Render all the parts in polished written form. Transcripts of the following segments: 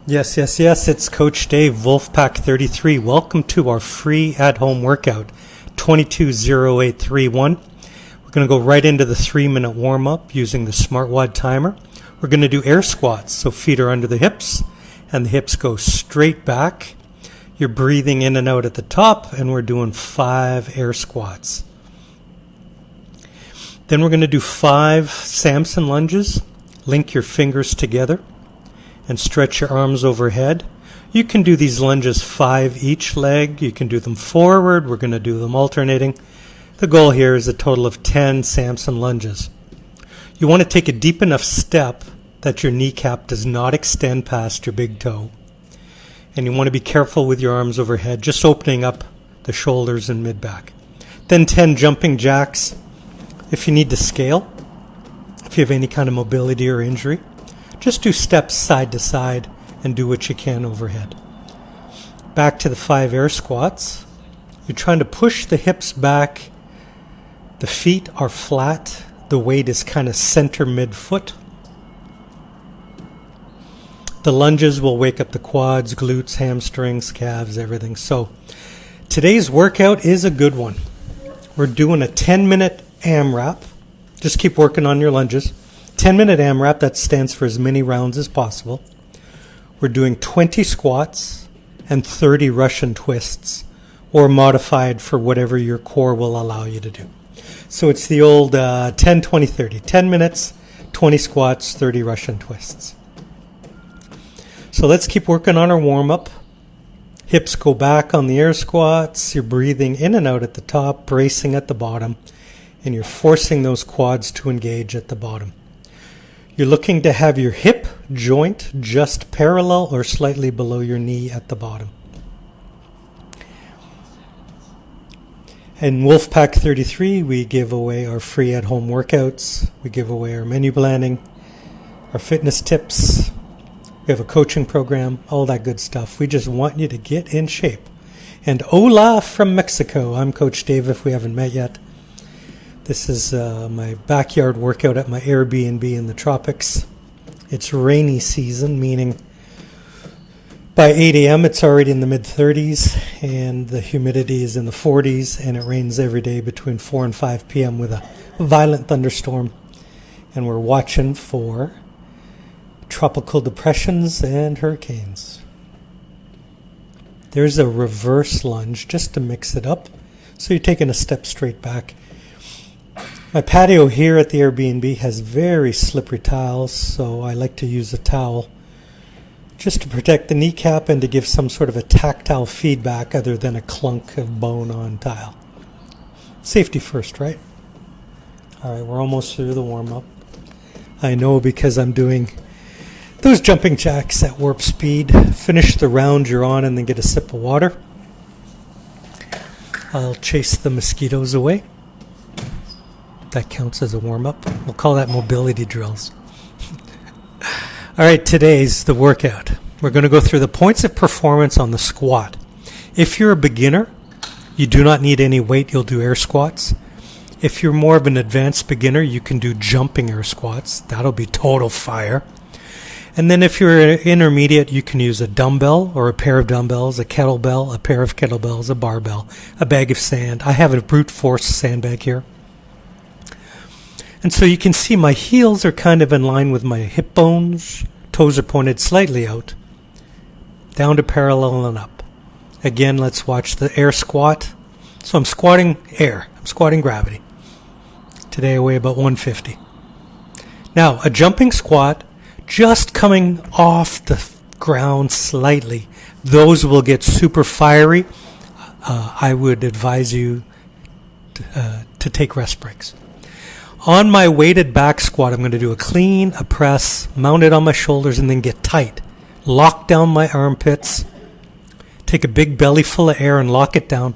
Yes, yes, yes, it's Coach Dave, Wolfpack 33. Welcome to our free at-home workout, 220831. We're going to go right into the 3-minute warm-up using the SmartWAD timer. We're going to do air squats, so feet are under the hips, and the hips go straight back. You're breathing in and out at the top, and we're doing 5 air squats. Then we're going to do 5 Samson lunges. Link your fingers together and stretch your arms overhead. You can do these lunges 5 each leg. You can do them forward. We're going to do them alternating. The goal here is a total of 10 Samson lunges. You want to take a deep enough step that your kneecap does not extend past your big toe. And you want to be careful with your arms overhead, just opening up the shoulders and mid-back. Then 10 jumping jacks. If you need to scale, if you have any kind of mobility or injury, just do steps side to side and do what you can overhead. Back to the 5 air squats. You're trying to push the hips back. The feet are flat. The weight is kind of center mid-foot. The lunges will wake up the quads, glutes, hamstrings, calves, everything. So today's workout is a good one. We're doing a 10-minute AMRAP. Just keep working on your lunges. 10-minute AMRAP, that stands for as many rounds as possible. We're doing 20 squats and 30 Russian twists, or modified for whatever your core will allow you to do. So it's the old 10, 20, 30. 10 minutes, 20 squats, 30 Russian twists. So let's keep working on our warm-up. Hips go back on the air squats. You're breathing in and out at the top, bracing at the bottom, and you're forcing those quads to engage at the bottom. You're looking to have your hip joint just parallel or slightly below your knee at the bottom. In Wolfpack 33, we give away our free at-home workouts. We give away our menu planning, our fitness tips. We have a coaching program, all that good stuff. We just want you to get in shape. And hola from Mexico. I'm Coach Dave, if we haven't met yet. This is my backyard workout at my Airbnb in the tropics. It's rainy season, meaning by 8 a.m. it's already in the mid-30s, and the humidity is in the 40s, and it rains every day between 4 and 5 p.m. with a violent thunderstorm. And we're watching for tropical depressions and hurricanes. There's a reverse lunge just to mix it up. So you're taking a step straight back. My patio here at the Airbnb has very slippery tiles, so I like to use a towel just to protect the kneecap and to give some sort of a tactile feedback other than a clunk of bone on tile. Safety first, right? All right, we're almost through the warm-up. I know because I'm doing those jumping jacks at warp speed. Finish the round you're on and then get a sip of water. I'll chase the mosquitoes away. That counts as a warm-up. We'll call that mobility drills. All right, today's the workout. We're going to go through the points of performance on the squat. If you're a beginner, you do not need any weight. You'll do air squats. If you're more of an advanced beginner, you can do jumping air squats. That'll be total fire. And then if you're intermediate, you can use a dumbbell or a pair of dumbbells, a kettlebell, a pair of kettlebells, a barbell, a bag of sand. I have a brute force sandbag here. And so you can see my heels are kind of in line with my hip bones. Toes are pointed slightly out, down to parallel and up. Again, let's watch the air squat. So I'm squatting air. I'm squatting gravity. Today I weigh about 150. Now, a jumping squat, just coming off the ground slightly. Those will get super fiery. I would advise you to take rest breaks. On my weighted back squat, I'm going to do a clean, a press, mount it on my shoulders, and then get tight. Lock down my armpits. Take a big belly full of air and lock it down.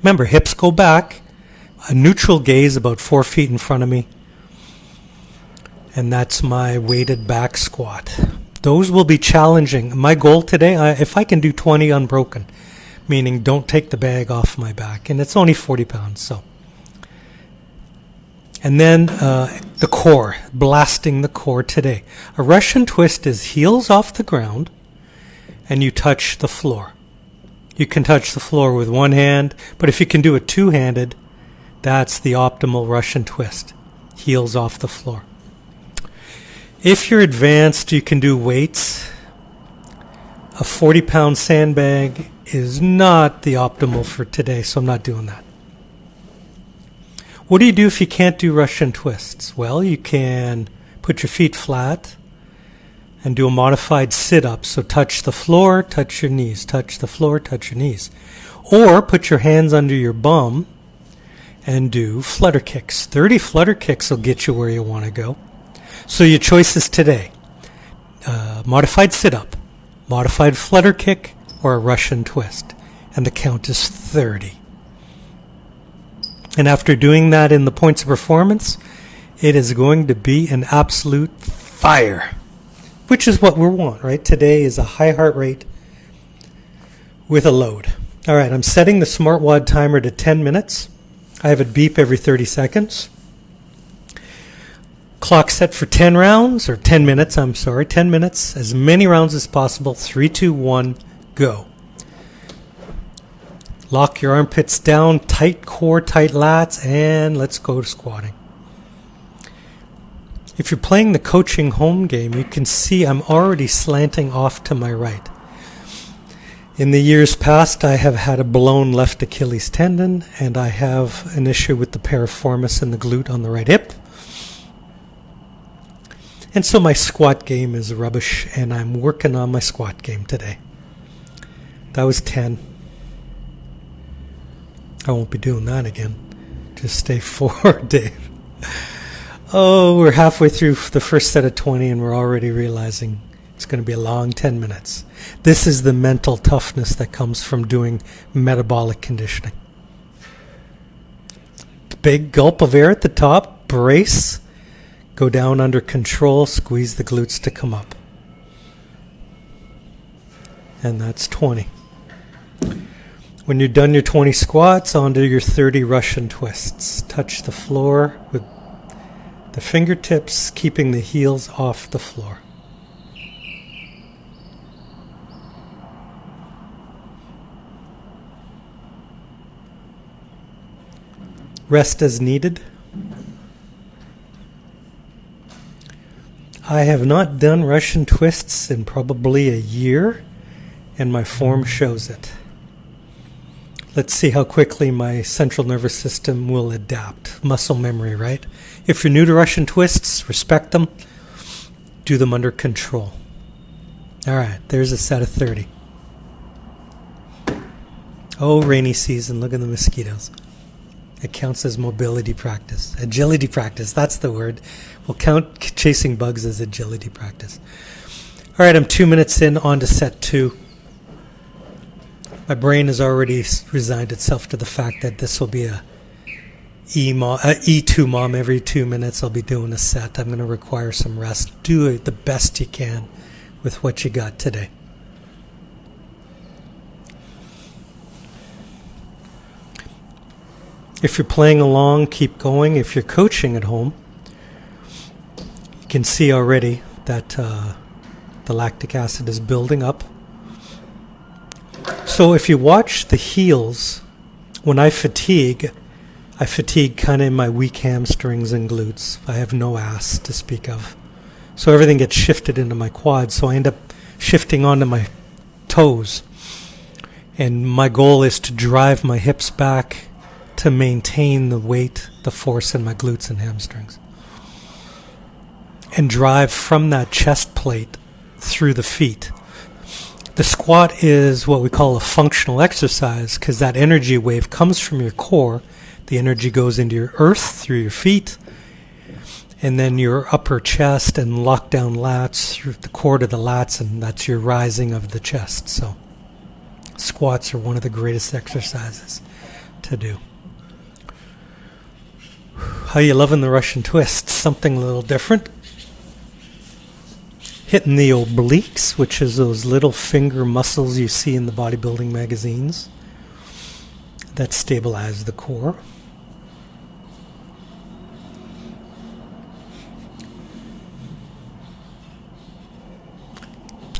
Remember, hips go back. A neutral gaze about 4 feet in front of me. And that's my weighted back squat. Those will be challenging. My goal today, if I can do 20 unbroken, meaning don't take the bag off my back. And it's only 40 pounds, so And then the core, blasting the core today. A Russian twist is heels off the ground and you touch the floor. You can touch the floor with one hand, but if you can do it two-handed, that's the optimal Russian twist. Heels off the floor. If you're advanced, you can do weights. A 40-pound sandbag is not the optimal for today, so I'm not doing that. What do you do if you can't do Russian twists? Well, you can put your feet flat and do a modified sit-up. So touch the floor, touch your knees, touch the floor, touch your knees. Or put your hands under your bum and do flutter kicks. 30 flutter kicks will get you where you want to go. So your choices today. Modified sit-up, modified flutter kick, or a Russian twist. And the count is 30. And after doing that in the points of performance, it is going to be an absolute fire, which is what we want, right? Today is a high heart rate with a load. All right, I'm setting the SmartWatt timer to 10 minutes. I have it beep every 30 seconds. Clock set for 10 rounds, or 10 minutes, 10 minutes, as many rounds as possible. 3, 2, 1, go. Lock your armpits down, tight core, tight lats, and let's go to squatting. If you're playing the coaching home game, you can see I'm already slanting off to my right. In the years past, I have had a blown left Achilles tendon, and I have an issue with the piriformis and the glute on the right hip. And so my squat game is rubbish, and I'm working on my squat game today. That was 10. I won't be doing that again. Just stay forward, Dave. Oh, we're halfway through the first set of 20 and we're already realizing it's going to be a long 10 minutes. This is the mental toughness that comes from doing metabolic conditioning. Big gulp of air at the top, brace, go down under control, squeeze the glutes to come up. And that's 20. When you're done your 20 squats, onto your 30 Russian twists. Touch the floor with the fingertips, keeping the heels off the floor. Rest as needed. I have not done Russian twists in probably a year, and my form shows it. Let's see how quickly my central nervous system will adapt. Muscle memory, right? If you're new to Russian twists, respect them. Do them under control. All right, there's a set of 30. Oh, rainy season, look at the mosquitoes. It counts as mobility practice. Agility practice, that's the word. We'll count chasing bugs as agility practice. All right, I'm 2 minutes in, on to set 2. My brain has already resigned itself to the fact that this will be a E2 mom. Every 2 minutes I'll be doing a set. I'm going to require some rest. Do it the best you can with what you got today. If you're playing along, keep going. If you're coaching at home, you can see already that the lactic acid is building up. So if you watch the heels, when I fatigue kind of in my weak hamstrings and glutes. I have no ass to speak of. So everything gets shifted into my quads, so I end up shifting onto my toes. And my goal is to drive my hips back to maintain the weight, the force in my glutes and hamstrings. And drive from that chest plate through the feet. The squat is what we call a functional exercise because that energy wave comes from your core. The energy goes into your earth through your feet, and then your upper chest and lockdown lats through the core to the lats, and that's your rising of the chest. So squats are one of the greatest exercises to do. How you loving the Russian twist? Something a little different. Hitting the obliques, which is those little finger muscles you see in the bodybuilding magazines that stabilize the core.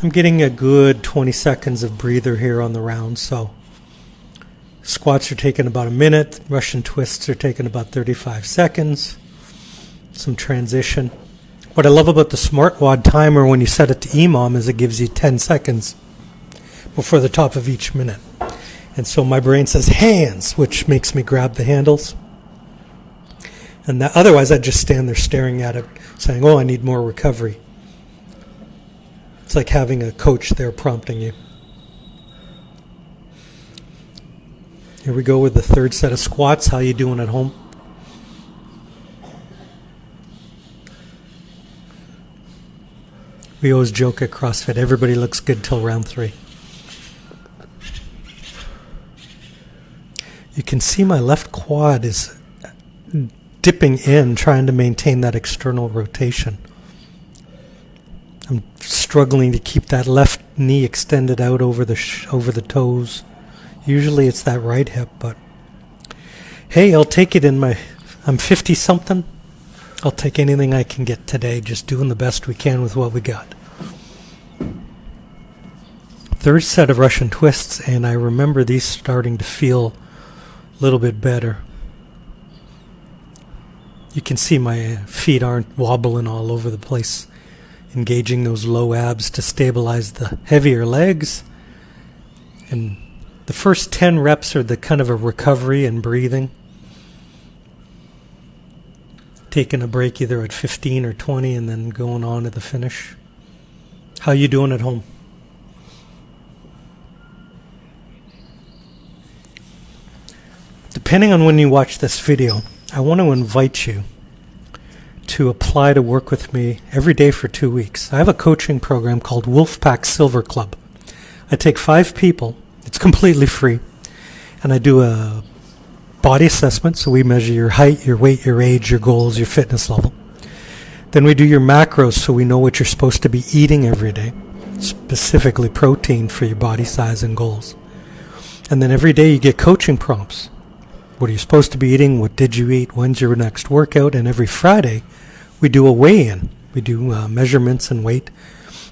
I'm getting a good 20 seconds of breather here on the round, so squats are taking about a minute, Russian twists are taking about 35 seconds, some transition. What I love about the SmartWAD timer when you set it to EMOM is it gives you 10 seconds before the top of each minute. And so my brain says hands, which makes me grab the handles. And otherwise I'd just stand there staring at it saying, oh, I need more recovery. It's like having a coach there prompting you. Here we go with the third set of squats. How you doing at home? We always joke at CrossFit, everybody looks good till round 3. You can see my left quad is dipping in, trying to maintain that external rotation. I'm struggling to keep that left knee extended out over the toes. Usually it's that right hip, but hey, I'll take it I'm 50 something. I'll take anything I can get today, just doing the best we can with what we got. Third set of Russian twists, and I remember these starting to feel a little bit better. You can see my feet aren't wobbling all over the place. Engaging those low abs to stabilize the heavier legs. And the first 10 reps are the kind of a recovery and breathing. Taking a break either at 15 or 20 and then going on to the finish. How you doing at home? Depending on when you watch this video, I want to invite you to apply to work with me every day for 2 weeks. I have a coaching program called Wolfpack Silver Club. I take 5 people. It's completely free. And I do a body assessment. So we measure your height, your weight, your age, your goals, your fitness level. Then we do your macros so we know what you're supposed to be eating every day. Specifically protein for your body size and goals. And then every day you get coaching prompts. What are you supposed to be eating? What did you eat? When's your next workout? And every Friday, we do a weigh-in. We do measurements and weight,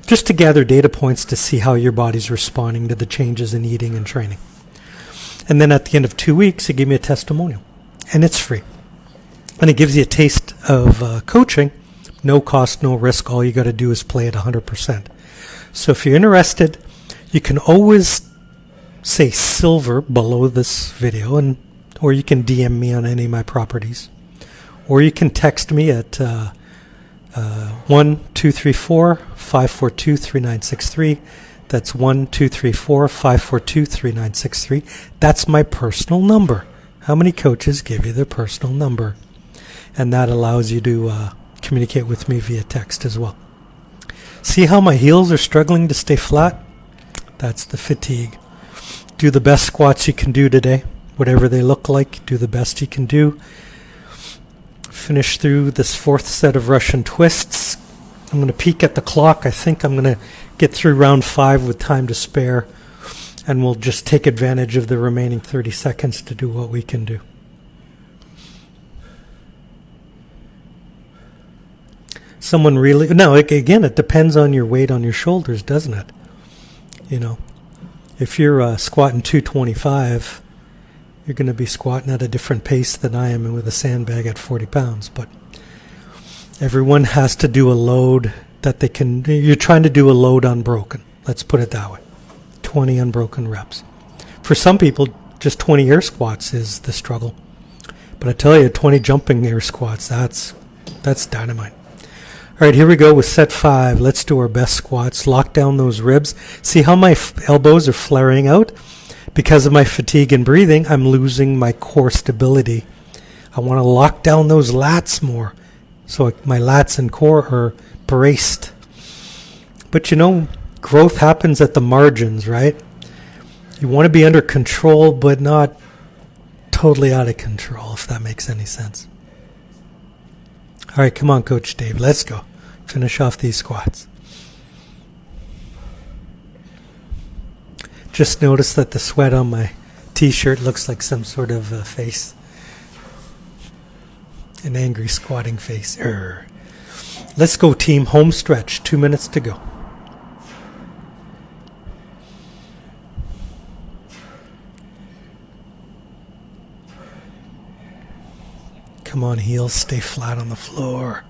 just to gather data points to see how your body's responding to the changes in eating and training. And then at the end of 2 weeks, you give me a testimonial, and it's free. And it gives you a taste of coaching, no cost, no risk. All you got to do is play at 100%. So if you're interested, you can always say silver below this video, or you can DM me on any of my properties. Or you can text me at 1-234-542-3963. That's 1-234-542-3963. That's my personal number. How many coaches give you their personal number? And that allows you to communicate with me via text as well. See how my heels are struggling to stay flat? That's the fatigue. Do the best squats you can do today. Whatever they look like, do the best you can do. Finish through this 4th set of Russian twists. I'm going to peek at the clock. I think I'm going to get through round 5 with time to spare. And we'll just take advantage of the remaining 30 seconds to do what we can do. Someone really... Now, again, it depends on your weight on your shoulders, doesn't it? You know, if you're squatting 225... you're going to be squatting at a different pace than I am with a sandbag at 40 pounds. But everyone has to do a load that they can... You're trying to do a load unbroken. Let's put it that way. 20 unbroken reps. For some people, just 20 air squats is the struggle. But I tell you, 20 jumping air squats, that's dynamite. All right, here we go with set 5. Let's do our best squats. Lock down those ribs. See how my elbows are flaring out? Because of my fatigue and breathing, I'm losing my core stability. I want to lock down those lats more so my lats and core are braced. But you know, growth happens at the margins, right? You want to be under control, but not totally out of control, if that makes any sense. All right, come on, Coach Dave. Let's go. Finish off these squats. Just noticed that the sweat on my t-shirt looks like some sort of face. An angry squatting face. Let's go, team. Home stretch. 2 minutes to go. Come on, heels, stay flat on the floor.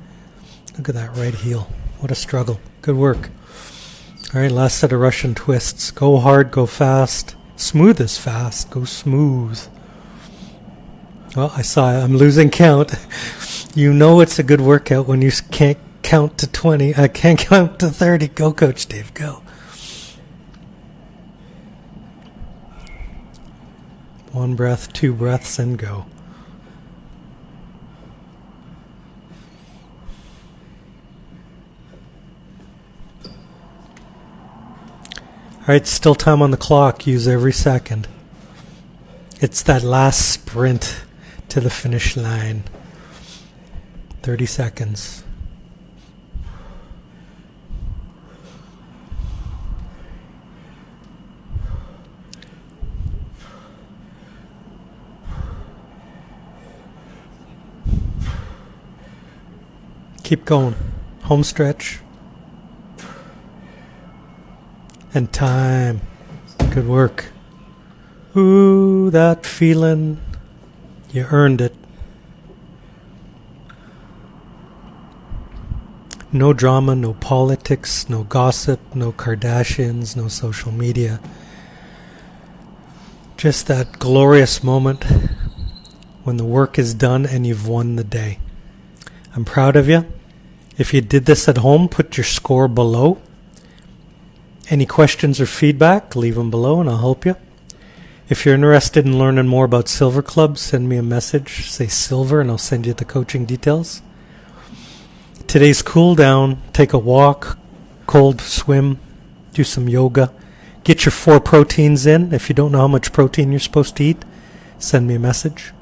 Look at that right heel. What a struggle. Good work. All right, last set of Russian twists. Go hard, go fast. Smooth is fast. Go smooth. Well, I'm losing count. You know it's a good workout when you can't count to 20. I can't count to 30. Go, Coach Dave, go. One breath, 2 breaths, and go. All right, still time on the clock. Use every second. It's that last sprint to the finish line. 30 seconds. Keep going. Home stretch. And time. Good work. Ooh, that feeling. You earned it. No drama, no politics, no gossip, no Kardashians, no social media. Just that glorious moment when the work is done and you've won the day. I'm proud of you. If you did this at home, put your score below. Any questions or feedback, leave them below and I'll help you. If you're interested in learning more about Silver Club, send me a message, say Silver, and I'll send you the coaching details. Today's cool down, take a walk, cold swim, do some yoga. Get your 4 proteins in. If you don't know how much protein you're supposed to eat, send me a message.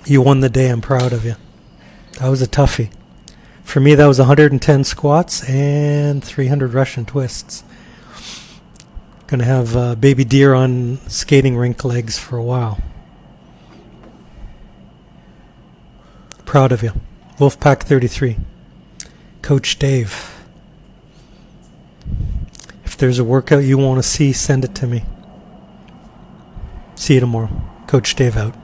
You won the day, I'm proud of you. That was a toughie. For me, that was 110 squats and 300 Russian twists. Gonna have baby deer on skating rink legs for a while. Proud of you. Wolfpack 33. Coach Dave. If there's a workout you want to see, send it to me. See you tomorrow. Coach Dave out.